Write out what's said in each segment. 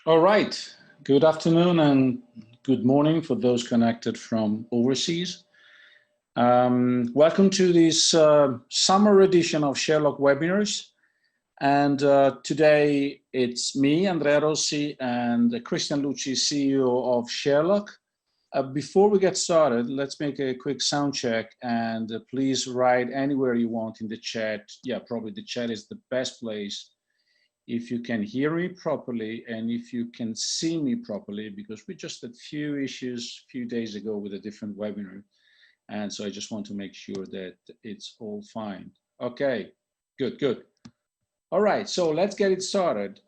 All right. Good afternoon and good morning for those connected from overseas. Welcome to this summer edition of Sharelock webinars. And today it's me, Andrea Rossi, and Christian Lucci, CEO of Sharelock. Before we get started, let's make a quick sound check and please write anywhere you want in the chat. Yeah, probably the chat is the best place if you can hear me properly and if you can see me properly, because we just had few issues a few days ago with a different webinar. And so I just want to make sure that it's all fine. Okay, good. All right, so let's get it started.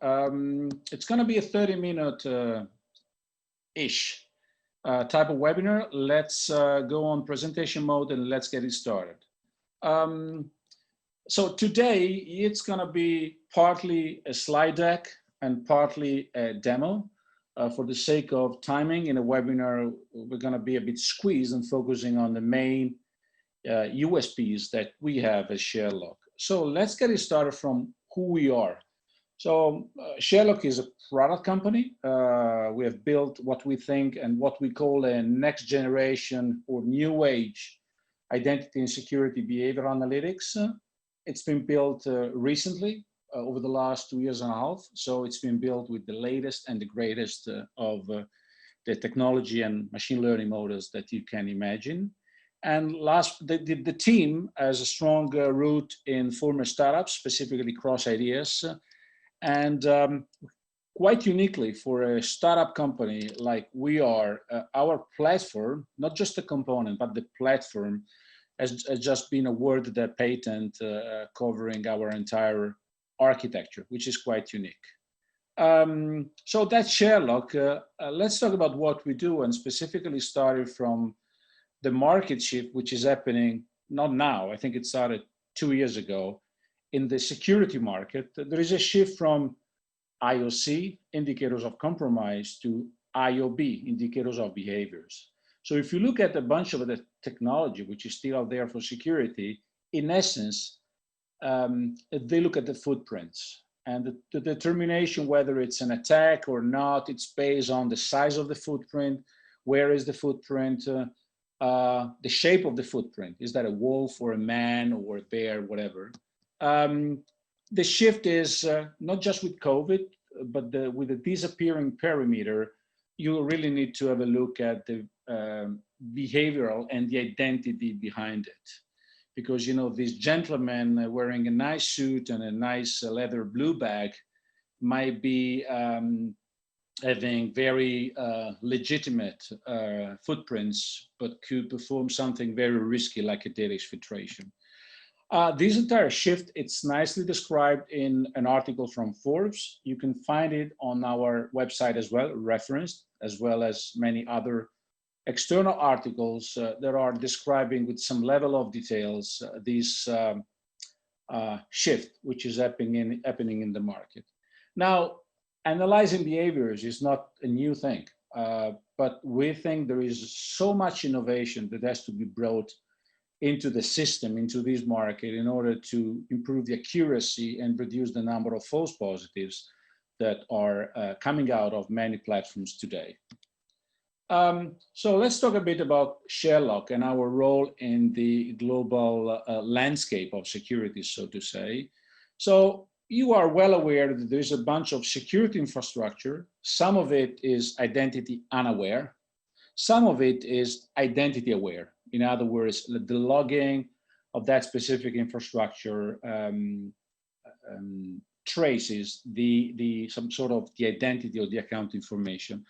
It's gonna be a 30-minute-ish type of webinar. Let's go on presentation mode and let's get it started. So today it's going to be partly a slide deck and partly a demo. For the sake of timing in a webinar, we're going to be a bit squeezed and focusing on the main USPs that we have as Sharelock. So let's get it started from who we are. So Sharelock is a product company. We have built what we think and what we call a next generation or new age identity and security behavior analytics. It's been built recently over the last 2 years and a half. So it's been built with the latest and the greatest of the technology and machine learning models that you can imagine. And the team has a strong root in former startups, specifically Cross Ideas. And quite uniquely for a startup company like we are, our platform, not just the component, but the platform, has just been awarded a patent covering our entire architecture, which is quite unique. So that's Sharelock. Let's talk about what we do, and specifically started from the market shift, which is happening not now, I think it started 2 years ago, in the security market. There is a shift from IOC, indicators of compromise, to IOB, indicators of behaviors. So if you look at a bunch of the technology, which is still out there for security, in essence, they look at the footprints, and the determination whether it's an attack or not, it's based on the size of the footprint, where is the footprint, the shape of the footprint. Is that a wolf or a man or a bear, whatever. The shift is not just with COVID, but with the disappearing perimeter, you really need to have a look at the behavioral and the identity behind it. Because, you know, this gentleman wearing a nice suit and a nice leather blue bag might be having very legitimate footprints, but could perform something very risky like a data exfiltration. This entire shift, it's nicely described in an article from Forbes. You can find it on our website as well, referenced, as well as many other external articles that are describing with some level of details this shift, which is happening in the market. Now, analyzing behaviors is not a new thing, but we think there is so much innovation that has to be brought into the system, into this market, in order to improve the accuracy and reduce the number of false positives that are coming out of many platforms today. So let's talk a bit about Sharelock and our role in the global landscape of security, so to say. So you are well aware that there's a bunch of security infrastructure. Some of it is identity unaware. Some of it is identity aware. In other words, the logging of that specific infrastructure traces some sort of the identity or the account information.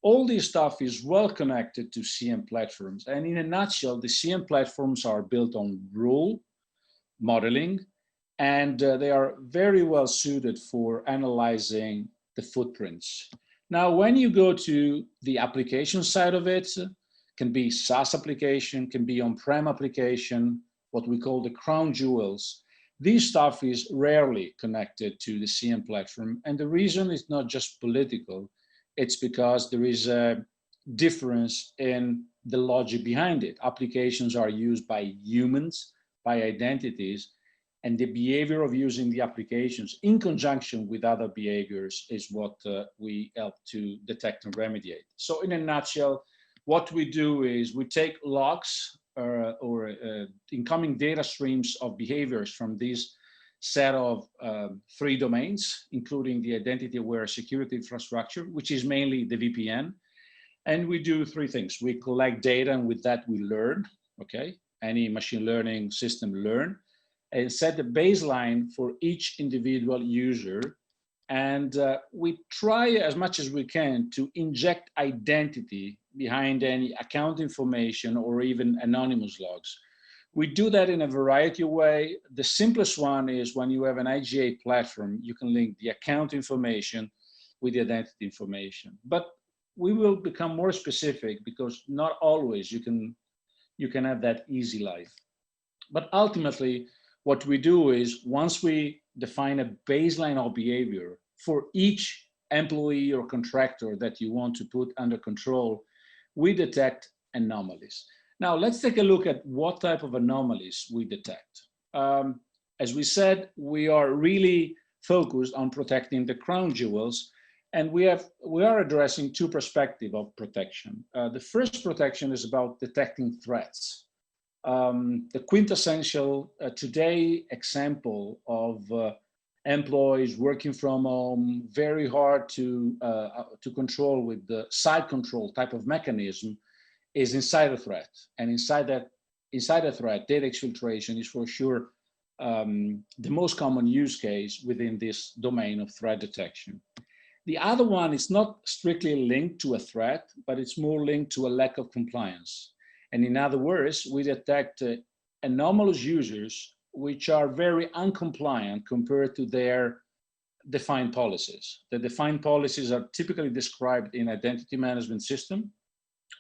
All this stuff is well connected to CM platforms. And in a nutshell, the CM platforms are built on rule modeling, and they are very well suited for analyzing the footprints. Now, when you go to the application side of it, can be SaaS application, can be on-prem application, what we call the crown jewels. This stuff is rarely connected to the CM platform. And the reason is not just political, it's because there is a difference in the logic behind it. Applications are used by humans, by identities, and the behavior of using the applications in conjunction with other behaviors is what we help to detect and remediate. So in a nutshell, what we do is we take logs or incoming data streams of behaviors from this set of 3 domains, including the identity-aware security infrastructure, which is mainly the VPN. And we do 3 things. We collect data, and with that we learn, okay? Any machine learning system learn, and set the baseline for each individual user. And we try as much as we can to inject identity behind any account information or even anonymous logs. We do that in a variety of ways. The simplest one is when you have an IGA platform, you can link the account information with the identity information. But we will become more specific because not always you can have that easy life. But ultimately, what we do is once we define a baseline of behavior for each employee or contractor that you want to put under control, we detect anomalies. Now, let's take a look at what type of anomalies we detect. As we said, we are really focused on protecting the crown jewels, and we are addressing 2 perspectives of protection. The first protection is about detecting threats. The quintessential today example of employees working from home, very hard to control with the side control type of mechanism, is insider threat. And inside a threat, data exfiltration is for sure the most common use case within this domain of threat detection. The other one is not strictly linked to a threat, but it's more linked to a lack of compliance. And in other words, we detect anomalous users which are very uncompliant compared to their defined policies. The defined policies are typically described in identity management system.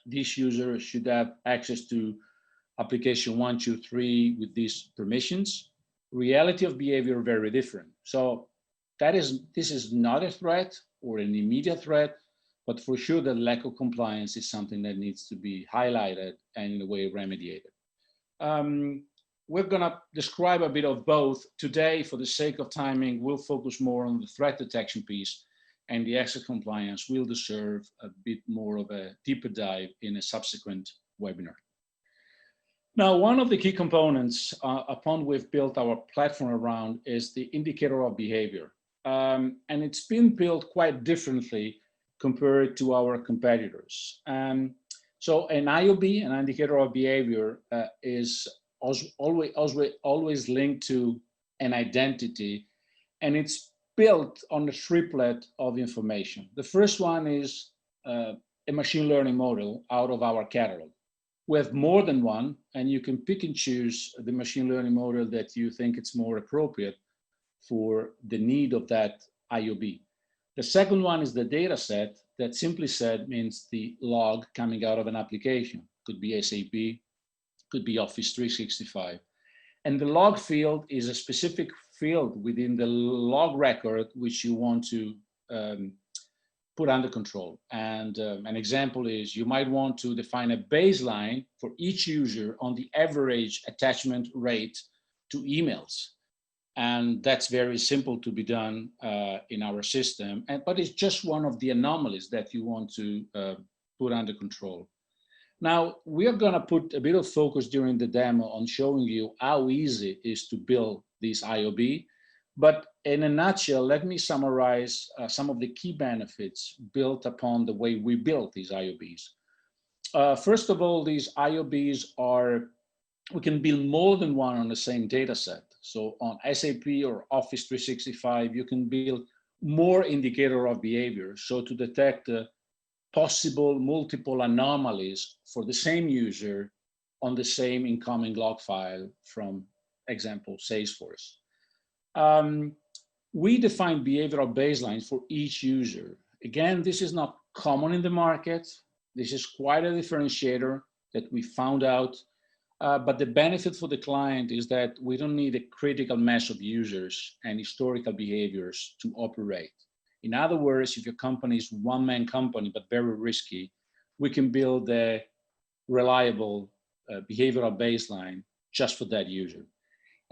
This user should have access to application 1, 2, 3 with these permissions. Reality of behavior very different. So this is not a threat or an immediate threat, but for sure the lack of compliance is something that needs to be highlighted and in a way remediated. We're gonna describe a bit of both. Today, for the sake of timing, we'll focus more on the threat detection piece, and the access compliance will deserve a bit more of a deeper dive in a subsequent webinar. Now, one of the key components upon we've built our platform around is the indicator of behavior. And it's been built quite differently compared to our competitors. So an IOB, an indicator of behavior, is always linked to an identity, and it's built on a triplet of information. The first one is a machine learning model out of our catalog. We have more than one, and you can pick and choose the machine learning model that you think it's more appropriate for the need of that IOB. The second one is the data set that simply said means the log coming out of an application. Could be SAP, could be Office 365. And the log field is a specific field within the log record which you want to put under control. And an example is you might want to define a baseline for each user on the average attachment rate to emails. And that's very simple to be done in our system, but it's just one of the anomalies that you want to put under control. Now, we are going to put a bit of focus during the demo on showing you how easy it is to build this IOB. But in a nutshell, let me summarize some of the key benefits built upon the way we built these IOBs. First of all, these IOBs we can build more than one on the same data set. So on SAP or Office 365, you can build more indicator of behavior. So to detect possible multiple anomalies for the same user on the same incoming log file from, example, Salesforce. We define behavioral baselines for each user. Again, this is not common in the market. This is quite a differentiator that we found out. But the benefit for the client is that we don't need a critical mass of users and historical behaviors to operate. In other words, if your company is one-man company but very risky, we can build a reliable behavioral baseline just for that user.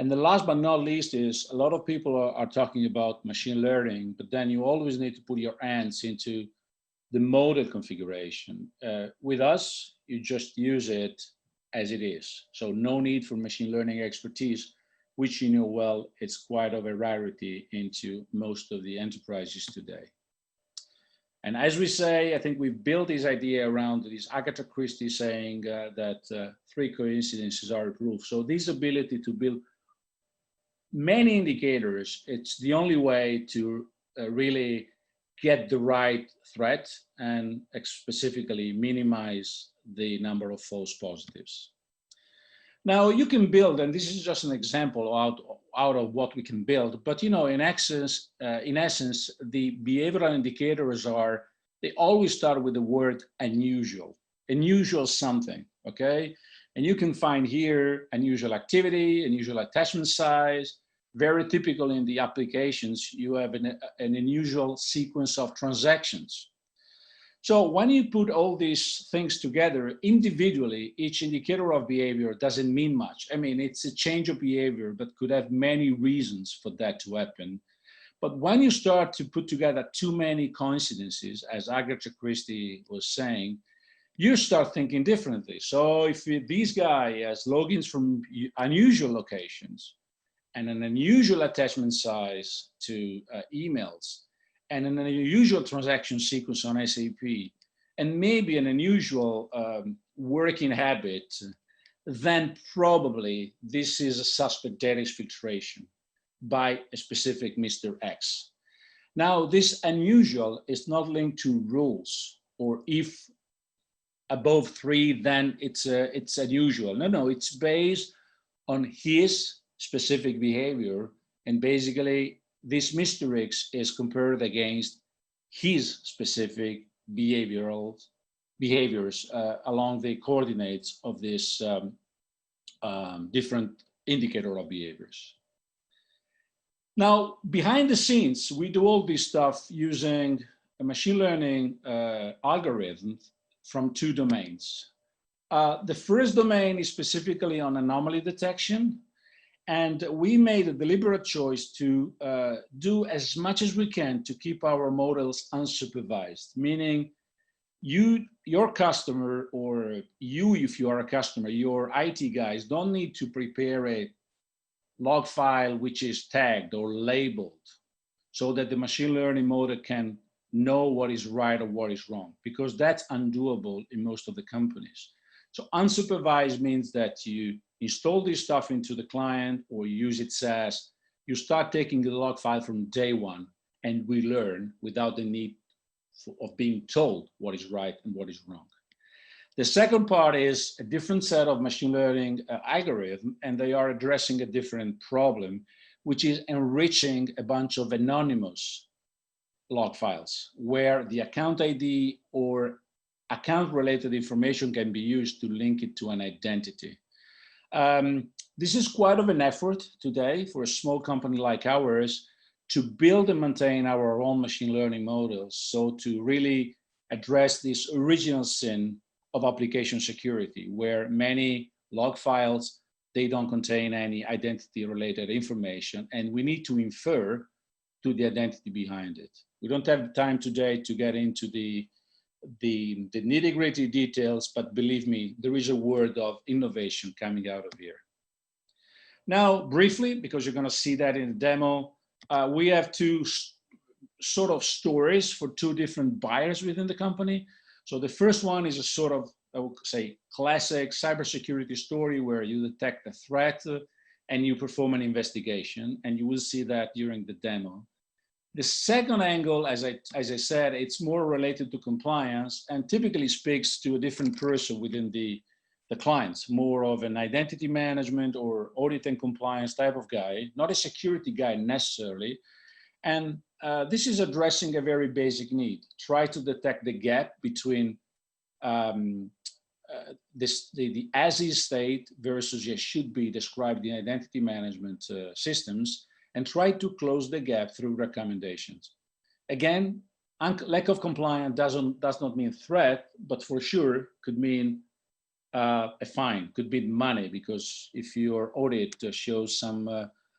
And the last but not least is a lot of people are talking about machine learning, but then you always need to put your hands into the model configuration. With us, you just use it as it is. So no need for machine learning expertise, which you know well, it's quite of a rarity into most of the enterprises today. And as we say, I think we've built this idea around this Agatha Christie saying that 3 coincidences are a proof. So this ability to build many indicators, it's the only way to really get the right threat and specifically minimize the number of false positives. Now you can build, and this is just an example out of what we can build, but you know, in essence, the behavioral indicators they always start with the word unusual something, okay? And you can find here unusual activity, unusual attachment size. Very typical in the applications, you have an unusual sequence of transactions. So when you put all these things together individually, each indicator of behavior doesn't mean much. I mean, it's a change of behavior, but could have many reasons for that to happen. But when you start to put together too many coincidences, as Agatha Christie was saying, you start thinking differently. So if this guy has logins from unusual locations, and an unusual attachment size to emails, and an unusual transaction sequence on SAP, and maybe an unusual working habit, then probably this is a suspect data filtration by a specific Mr. X. Now, this unusual is not linked to rules, or if above 3, then it's unusual. No, it's based on his specific behavior, and basically this Mr. X is compared against his specific behaviors along the coordinates of this different indicator of behaviors. Now, behind the scenes, we do all this stuff using a machine learning algorithm from 2 domains. The first domain is specifically on anomaly detection. And we made a deliberate choice to do as much as we can to keep our models unsupervised, meaning your customer, or you, if you are a customer, your IT guys don't need to prepare a log file which is tagged or labeled so that the machine learning model can know what is right or what is wrong, because that's undoable in most of the companies. So unsupervised means that you install this stuff into the client or use it SaaS, you start taking the log file from day one, and we learn without the need of being told what is right and what is wrong. The second part is a different set of machine learning algorithm, and they are addressing a different problem, which is enriching a bunch of anonymous log files where the account ID or account-related information can be used to link it to an identity. This is quite of an effort today for a small company like ours to build and maintain our own machine learning models, so to really address this original sin of application security, where many log files, they don't contain any identity-related information, and we need to infer to the identity behind it. We don't have time today to get into the nitty-gritty details, but believe me, there is a word of innovation coming out of here. Now, briefly, because you're going to see that in the demo, we have 2 sort of stories for 2 different buyers within the company. So the first one is a sort of, I would say, classic cybersecurity story where you detect a threat and you perform an investigation, and you will see that during the demo. The second angle, as I said, it's more related to compliance and typically speaks to a different person within the clients, more of an identity management or audit and compliance type of guy, not a security guy necessarily. And this is addressing a very basic need. Try to detect the gap between the as-is state versus as should be described in identity management systems, and try to close the gap through recommendations. Again, lack of compliance does not mean threat, but for sure could mean a fine, could be money, because if your audit shows some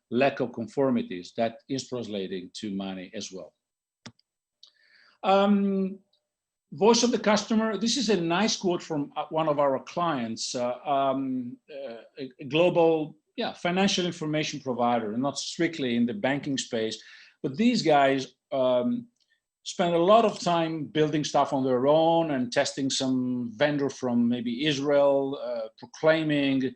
lack of conformities, that is translating to money as well. Voice of the customer. This is a nice quote from one of our clients, a global financial information provider, not strictly in the banking space, but these guys spend a lot of time building stuff on their own and testing some vendor from maybe Israel, proclaiming,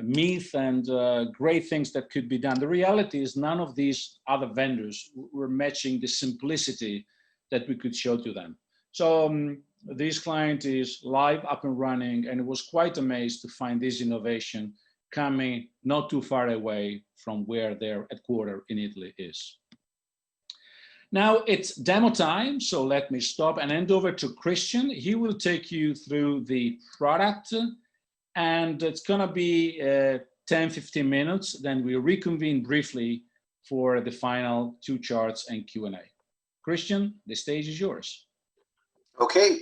myth and great things that could be done. The reality is none of these other vendors were matching the simplicity that we could show to them. So this client is live, up and running, and it was quite amazed to find this innovation coming not too far away from where their headquarters in Italy is. Now it's demo time, so let me stop and hand over to Christian. He will take you through the product, and it's gonna be 10-15 minutes, then we reconvene briefly for the final 2 charts and Q&A. Christian, the stage is yours. Okay,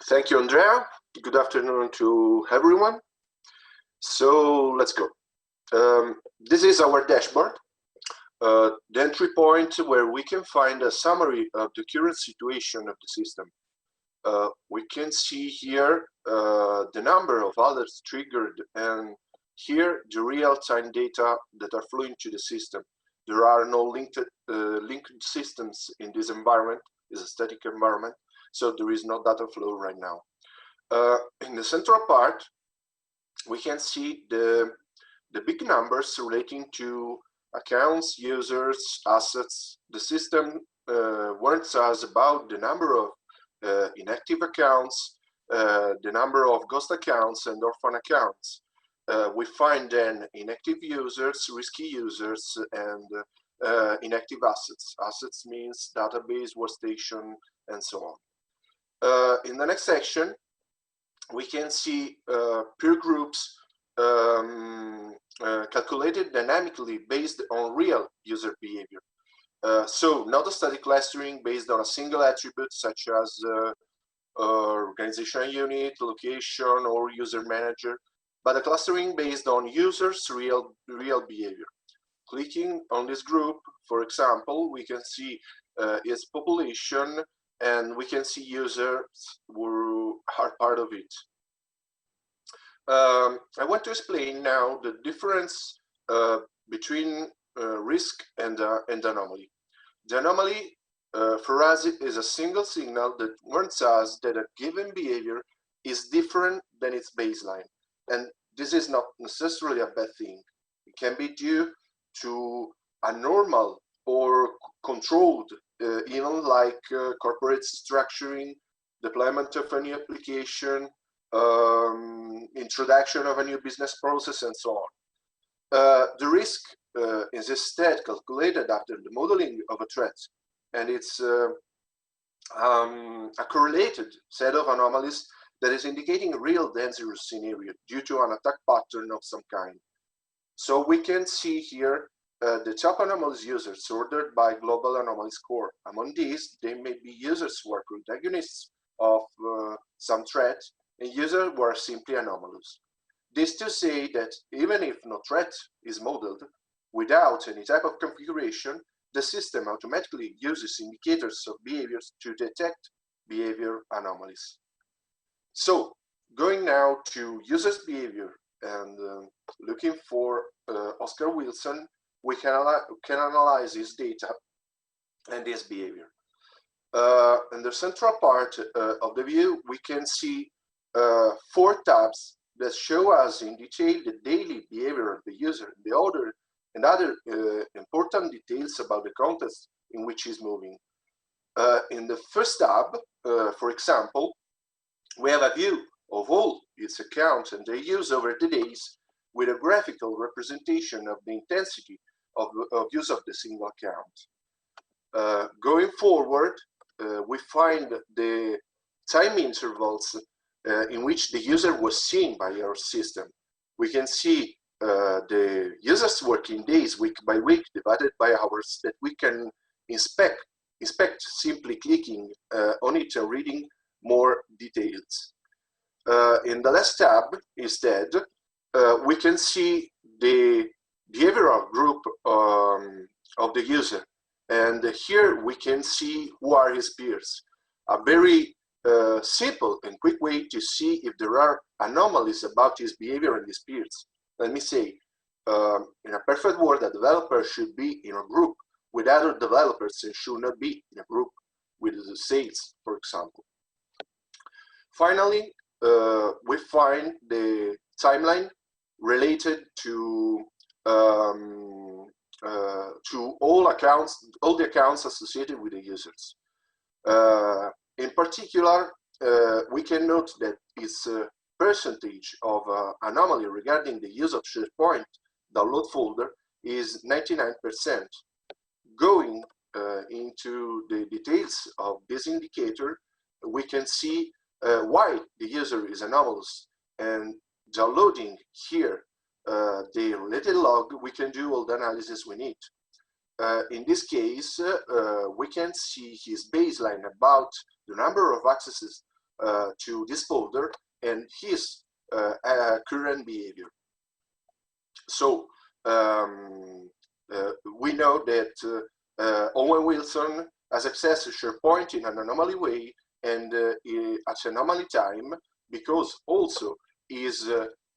thank you, Andrea. Good afternoon to everyone. So let's go. This is our dashboard, the entry point where we can find a summary of the current situation of the system. We can see here the number of alerts triggered, and here the real-time data that are flowing to the system. There are no linked systems in this environment. It's a static environment, so there is no data flow right now. In the central part, we can see the big numbers relating to accounts, users, assets. The system warns us about the number of inactive accounts, the number of ghost accounts and orphan accounts. We find then inactive users, risky users, and inactive assets. Assets means database, workstation, and so on. In the next section, we can see peer groups calculated dynamically based on real user behavior. So not a static clustering based on a single attribute such as organizational unit, location, or user manager, but a clustering based on users' real behavior. Clicking on this group, for example, we can see its population, and we can see users who are part of it. I want to explain now the difference between risk and anomaly. The anomaly for us is a single signal that warns us that a given behavior is different than its baseline. And this is not necessarily a bad thing. It can be due to a normal or controlled, even like corporate structuring, deployment of a new application, introduction of a new business process, and so on. The risk is instead calculated after the modeling of a threat, and it's a correlated set of anomalies that is indicating a real dangerous scenario due to an attack pattern of some kind. So we can see here the top anomalies users ordered by global anomaly score. Among these, there may be users who are protagonists of some threat and users who are simply anomalous. This to say that even if no threat is modeled, without any type of configuration, the system automatically uses indicators of behaviors to detect behavior anomalies. So, going now to users' behavior and looking for Oscar Wilson, we can analyze his data and his behavior. In the central part of the view, we can see 4 tabs that show us in detail the daily behavior of the user, the order, and other important details about the context in which he's moving. In the first tab, for example, we have a view of all its accounts and their use over the days with a graphical representation of the intensity of use of the single account. Going forward, we find the time intervals in which the user was seen by our system. We can see the user's working days week by week divided by hours that we can inspect simply clicking on it and reading more details. in the last tab, instead, we can see the behavioral group of the user. And here we can see who are his peers. A very simple and quick way to see if there are anomalies about his behavior and his peers. Let me say, in a perfect world, a developer should be in a group with other developers and should not be in a group with the sales, for example. Finally, we find the timeline related to all the accounts associated with the users. In particular, we can note that its percentage of anomaly regarding the use of SharePoint download folder is 99%. Going into the details of this indicator, we can see why the user is anomalous, and downloading here the related log, we can do all the analysis we need. In this case, we can see his baseline about the number of accesses to this folder and his current behavior. So we know that Owen Wilson has accessed to SharePoint in an anomaly way and at anomaly time, because also his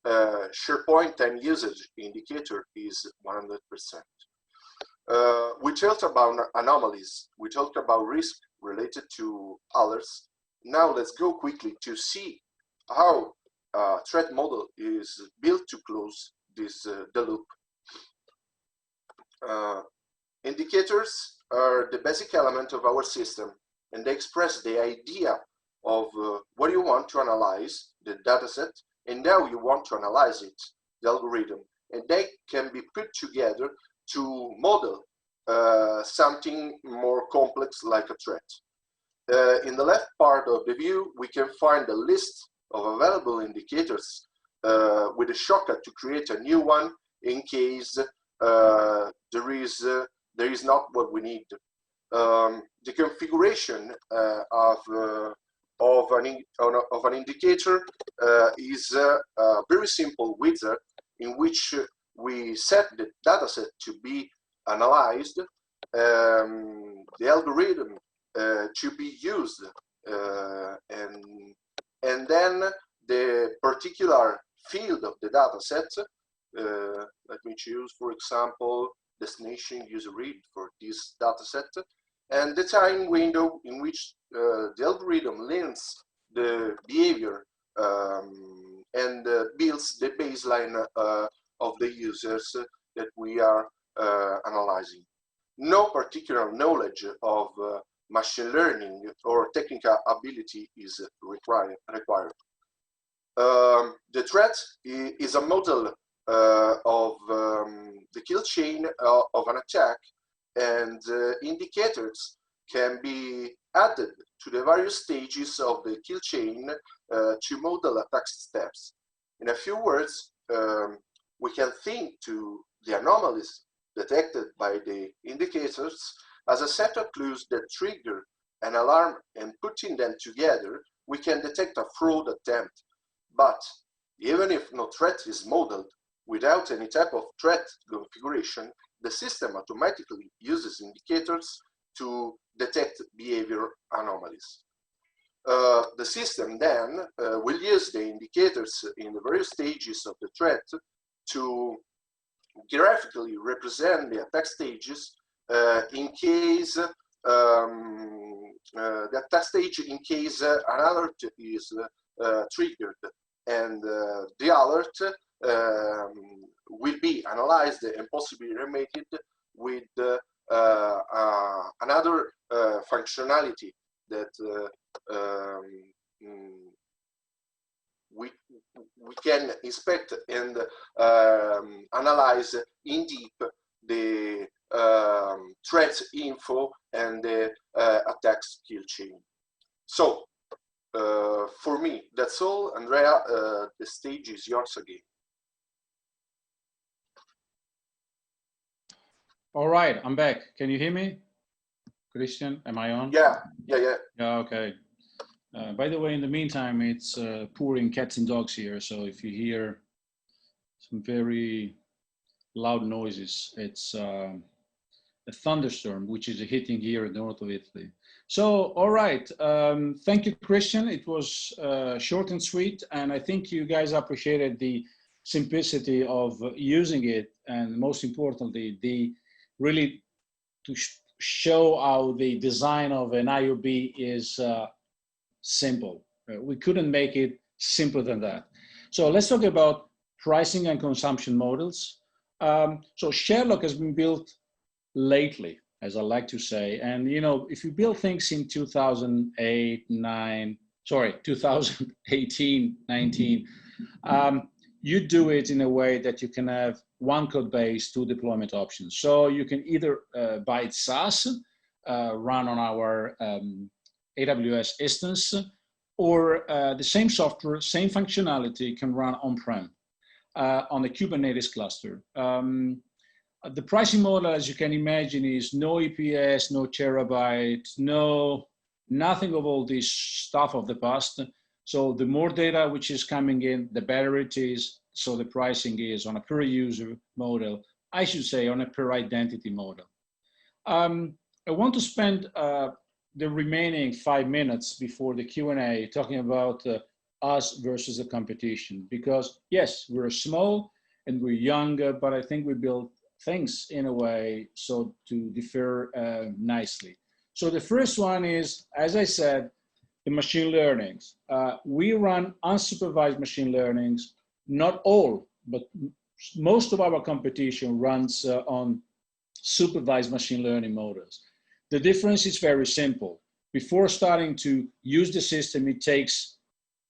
SharePoint time usage indicator is 100%. We talked about anomalies, we talked about risk related to others. Now let's go quickly to see how a threat model is built to close this the loop. Indicators are the basic element of our system, and they express the idea of what you want to analyze, the dataset, and how you want to analyze it, the algorithm. And they can be put together to model something more complex like a threat. In the left part of the view, we can find a list of available indicators with a shortcut to create a new one in case there is not what we need. The configuration of an indicator is a very simple wizard in which we set the dataset to be analyzed, the algorithm to be used, and then the particular field of the dataset. Let me choose, for example, destination user read for this dataset, and the time window in which the algorithm learns the behavior and builds the baseline of the users that we are analyzing. No particular knowledge of machine learning or technical ability is required. The threat is a model of the kill chain of an attack, and indicators can be added to the various stages of the kill chain to model attack steps. In a few words, we can think to the anomalies detected by the indicators as a set of clues that trigger an alarm, and putting them together, we can detect a fraud attempt. But even if no threat is modeled, without any type of threat configuration, the system automatically uses indicators to detect behavior anomalies. The system then will use the indicators in the various stages of the threat to graphically represent the attack stages in case the attack stage in case an alert is triggered, and the alert will be analyzed and possibly remedied with another functionality that we can inspect and analyze in deep the threat info and the attacks kill chain. So for me, that's all. Andrea, the stage is yours again. All right, I'm back. Can you hear me? Christian, am I on? Yeah. Yeah, okay. By the way, in the meantime, it's pouring cats and dogs here. So if you hear some very loud noises, it's a thunderstorm, which is hitting here in the north of Italy. So, all right. Thank you, Christian. It was short and sweet. And I think you guys appreciated the simplicity of using it. And most importantly, the really to show how the design of an IOB is simple. We couldn't make it simpler than that. So let's talk about pricing and consumption models. So Sharelock has been built lately, as I like to say. And you know, if you build things in 2008, 2018, 19, you do it in a way that you can have one code base, two deployment options. So you can either buy it SaaS, run on our AWS instance, or the same software, same functionality can run on-prem on a Kubernetes cluster. The pricing model, as you can imagine, is no EPS, no terabyte, nothing of all this stuff of the past. So the more data which is coming in, the better it is. So the pricing is on a per user model, I should say on a per identity model. I want to spend the remaining 5 minutes before the Q&A talking about us versus the competition, because yes, we're small and we're younger, but I think we build things in a way so to differ nicely. So the first one is, as I said, the machine learnings. We run unsupervised machine learnings, not all, but most of our competition runs on supervised machine learning models. The difference is very simple. Before starting to use the system, it takes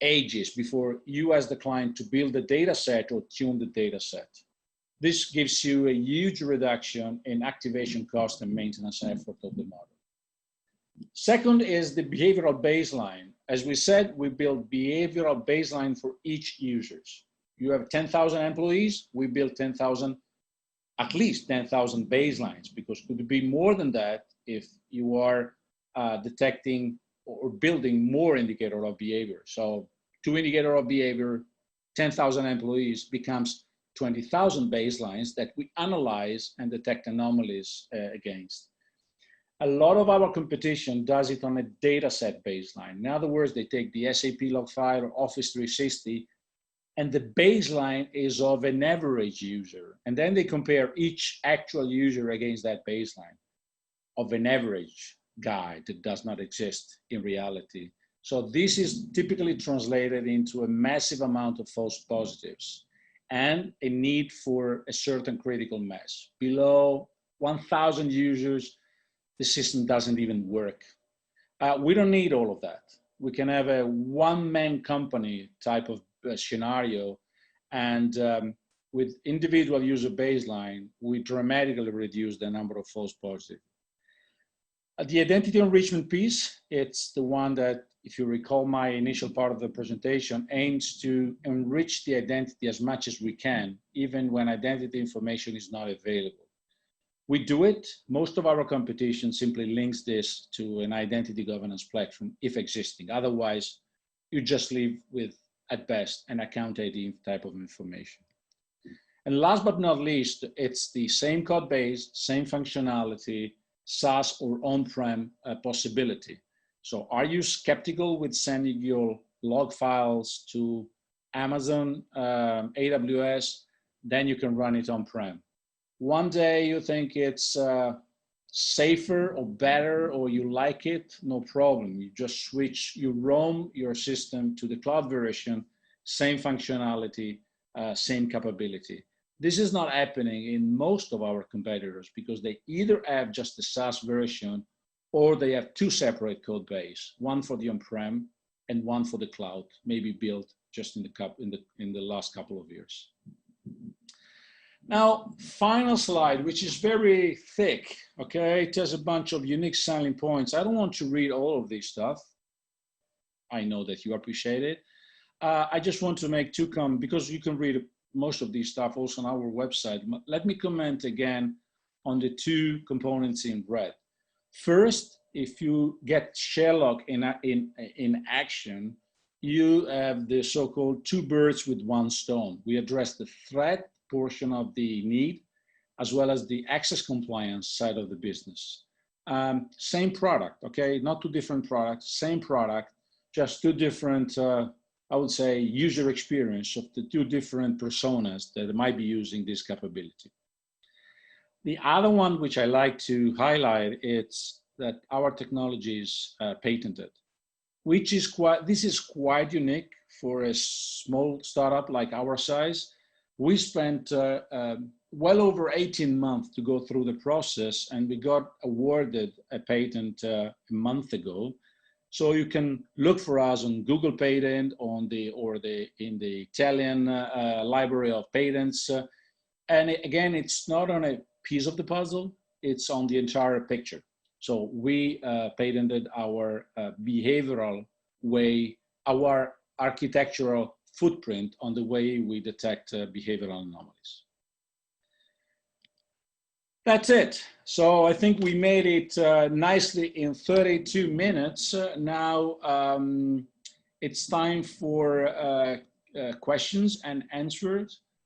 ages before you as the client to build the data set or tune the data set. This gives you a huge reduction in activation cost and maintenance effort of the model. Second is the behavioral baseline. As we said, we build behavioral baseline for each users. You have 10,000 employees, we build 10,000, at least 10,000 baselines, because it could be more than that if you are detecting or building more indicator of behavior. So 2 indicator of behavior, 10,000 employees becomes 20,000 baselines that we analyze and detect anomalies against. A lot of our competition does it on a data set baseline. In other words, they take the SAP log file or Office 360, and the baseline is of an average user. And then they compare each actual user against that baseline of an average guy that does not exist in reality. So this is typically translated into a massive amount of false positives and a need for a certain critical mass. Below 1,000 users, the system doesn't even work. We don't need all of that. We can have a one-man company type of scenario, and with individual user baseline, we dramatically reduce the number of false positives. The identity enrichment piece, it's the one that, if you recall my initial part of the presentation, aims to enrich the identity as much as we can, even when identity information is not available. We do it. Most of our competition simply links this to an identity governance platform if existing. Otherwise, you just leave with, at best, an account ID type of information. And last but not least, it's the same code base, same functionality, SaaS or on-prem possibility. So are you skeptical with sending your log files to Amazon, AWS? Then you can run it on-prem. One day you think it's safer or better, or you like it, no problem. You just switch, you roam your system to the cloud version, same functionality, same capability. This is not happening in most of our competitors because they either have just the SaaS version or they have two separate code base, one for the on-prem and one for the cloud, maybe built just in the last couple of years. Now, final slide, which is very thick, okay? It has a bunch of unique selling points. I don't want to read all of this stuff. I know that you appreciate it. I just want to make two comments, because you can read most of this stuff also on our website. Let me comment again on the two components in red. First, if you get Sharelock in action, you have the so-called two birds with one stone. We address the threat portion of the need, as well as the access compliance side of the business. Same product, okay? Not two different products, same product, just two different, I would say, user experience of the two different personas that might be using this capability. The other one which I like to highlight is that our technology is patented, which is quite unique for a small startup like our size. We spent well over 18 months to go through the process, and we got awarded a patent a month ago. So you can look for us on Google Patent in the Italian Library of Patents. And again, it's not on a piece of the puzzle, it's on the entire picture. So we patented our behavioral way, our architectural footprint on the way we detect behavioral anomalies. That's it. So I think we made it nicely in 32 minutes. Now it's time for questions and answers.